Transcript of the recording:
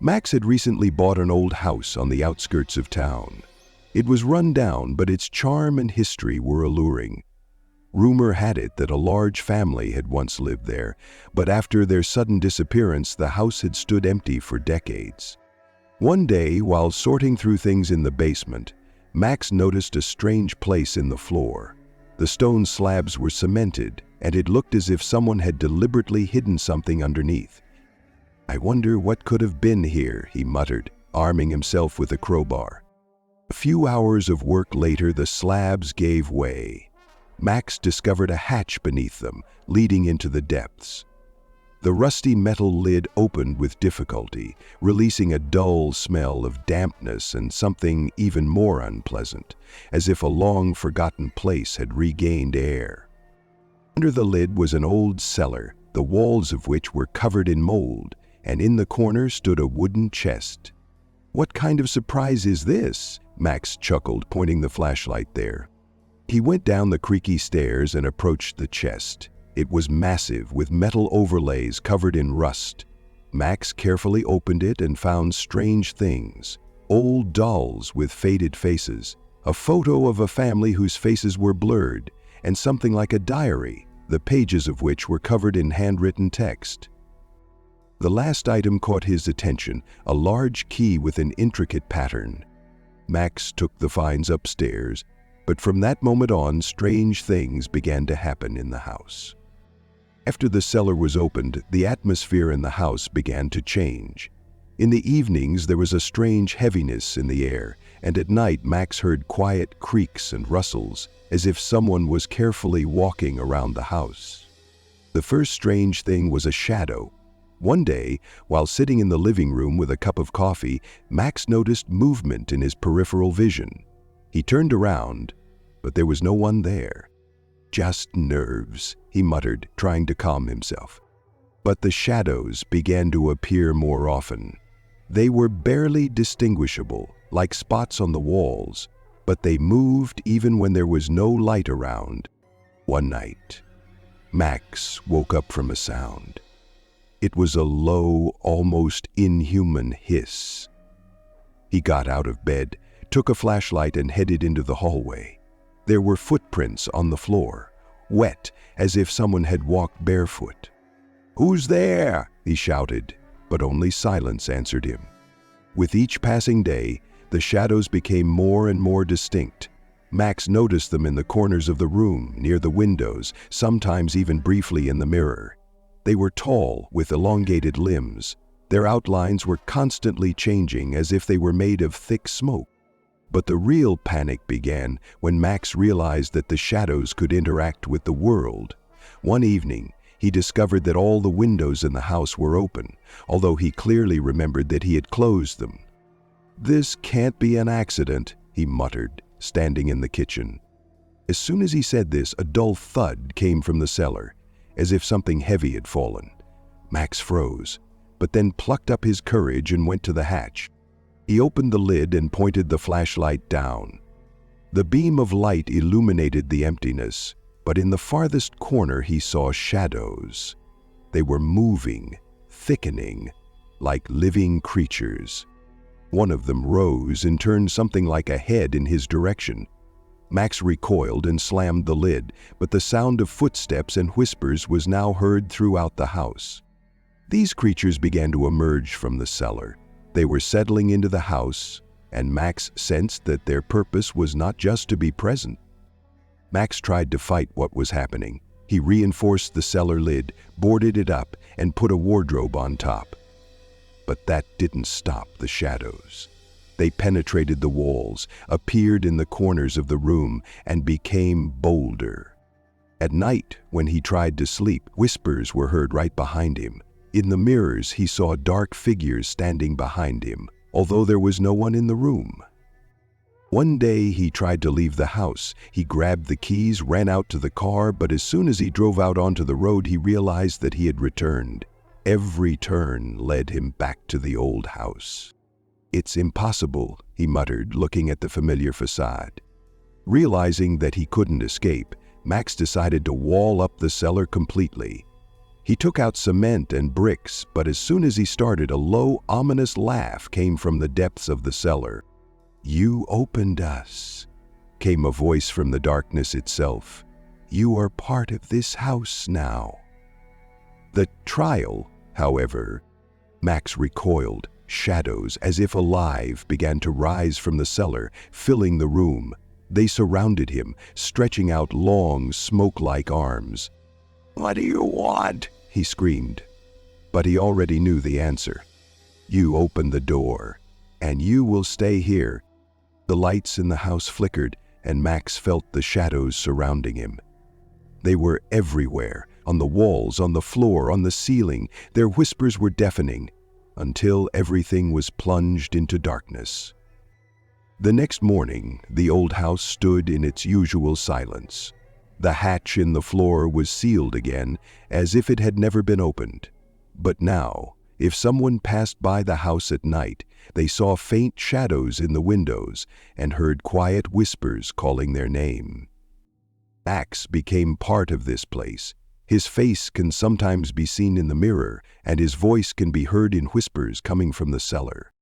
Max had recently bought an old house on the outskirts of town. It was run down, but its charm and history were alluring. Rumor had it that a large family had once lived there, but after their sudden disappearance, the house had stood empty for decades. One day, while sorting through things in the basement, Max noticed a strange place in the floor. The stone slabs were cemented, and it looked as if someone had deliberately hidden something underneath. "I wonder what could have been here," he muttered, arming himself with a crowbar. A few hours of work later, the slabs gave way. Max discovered a hatch beneath them, leading into the depths. The rusty metal lid opened with difficulty, releasing a dull smell of dampness and something even more unpleasant, as if a long-forgotten place had regained air. Under the lid was an old cellar, the walls of which were covered in mold, and in the corner stood a wooden chest. "What kind of surprise is this?" Max chuckled, pointing the flashlight there. He went down the creaky stairs and approached the chest. It was massive, with metal overlays covered in rust. Max carefully opened it and found strange things. Old dolls with faded faces, a photo of a family whose faces were blurred, and something like a diary, the pages of which were covered in handwritten text. The last item caught his attention, a large key with an intricate pattern. Max took the finds upstairs, but from that moment on, strange things began to happen in the house. After the cellar was opened, the atmosphere in the house began to change. In the evenings, there was a strange heaviness in the air, and at night Max heard quiet creaks and rustles, as if someone was carefully walking around the house. The first strange thing was a shadow. One day, while sitting in the living room with a cup of coffee, Max noticed movement in his peripheral vision. He turned around, but there was no one there. "Just nerves," he muttered, trying to calm himself. But the shadows began to appear more often. They were barely distinguishable, like spots on the walls, but they moved even when there was no light around. One night, Max woke up from a sound. It was a low, almost inhuman hiss. He got out of bed, took a flashlight, and headed into the hallway. There were footprints on the floor, wet, as if someone had walked barefoot. "Who's there?" he shouted, but only silence answered him. With each passing day, the shadows became more and more distinct. Max noticed them in the corners of the room, near the windows, sometimes even briefly in the mirror. They were tall, with elongated limbs. Their outlines were constantly changing, as if they were made of thick smoke. But the real panic began when Max realized that the shadows could interact with the world. One evening, he discovered that all the windows in the house were open, although he clearly remembered that he had closed them. "This can't be an accident," he muttered, standing in the kitchen. As soon as he said this, a dull thud came from the cellar, as if something heavy had fallen. Max froze, but then plucked up his courage and went to the hatch. He opened the lid and pointed the flashlight down. The beam of light illuminated the emptiness, but in the farthest corner he saw shadows. They were moving, thickening, like living creatures. One of them rose and turned something like a head in his direction. Max recoiled and slammed the lid, but the sound of footsteps and whispers was now heard throughout the house. These creatures began to emerge from the cellar. They were settling into the house, and Max sensed that their purpose was not just to be present. Max tried to fight what was happening. He reinforced the cellar lid, boarded it up, and put a wardrobe on top. But that didn't stop the shadows. They penetrated the walls, appeared in the corners of the room, and became bolder. At night, when he tried to sleep, whispers were heard right behind him. In the mirrors, he saw dark figures standing behind him, although there was no one in the room. One day, he tried to leave the house. He grabbed the keys, ran out to the car, but as soon as he drove out onto the road, he realized that he had returned. Every turn led him back to the old house. "It's impossible," he muttered, looking at the familiar facade. Realizing that he couldn't escape, Max decided to wall up the cellar completely. He took out cement and bricks, but as soon as he started, a low, ominous laugh came from the depths of the cellar. "You opened us," came a voice from the darkness itself. "You are part of this house now." The trial, however, Max recoiled. Shadows, as if alive, began to rise from the cellar, filling the room. They surrounded him, stretching out long, smoke-like arms. "What do you want?" he screamed. But he already knew the answer. "You open the door, and you will stay here." The lights in the house flickered, and Max felt the shadows surrounding him. They were everywhere, on the walls, on the floor, on the ceiling. Their whispers were deafening, until everything was plunged into darkness. The next morning, the old house stood in its usual silence. The hatch in the floor was sealed again, as if it had never been opened. But now, if someone passed by the house at night, they saw faint shadows in the windows and heard quiet whispers calling their name. Max became part of this place. His face can sometimes be seen in the mirror, and his voice can be heard in whispers coming from the cellar.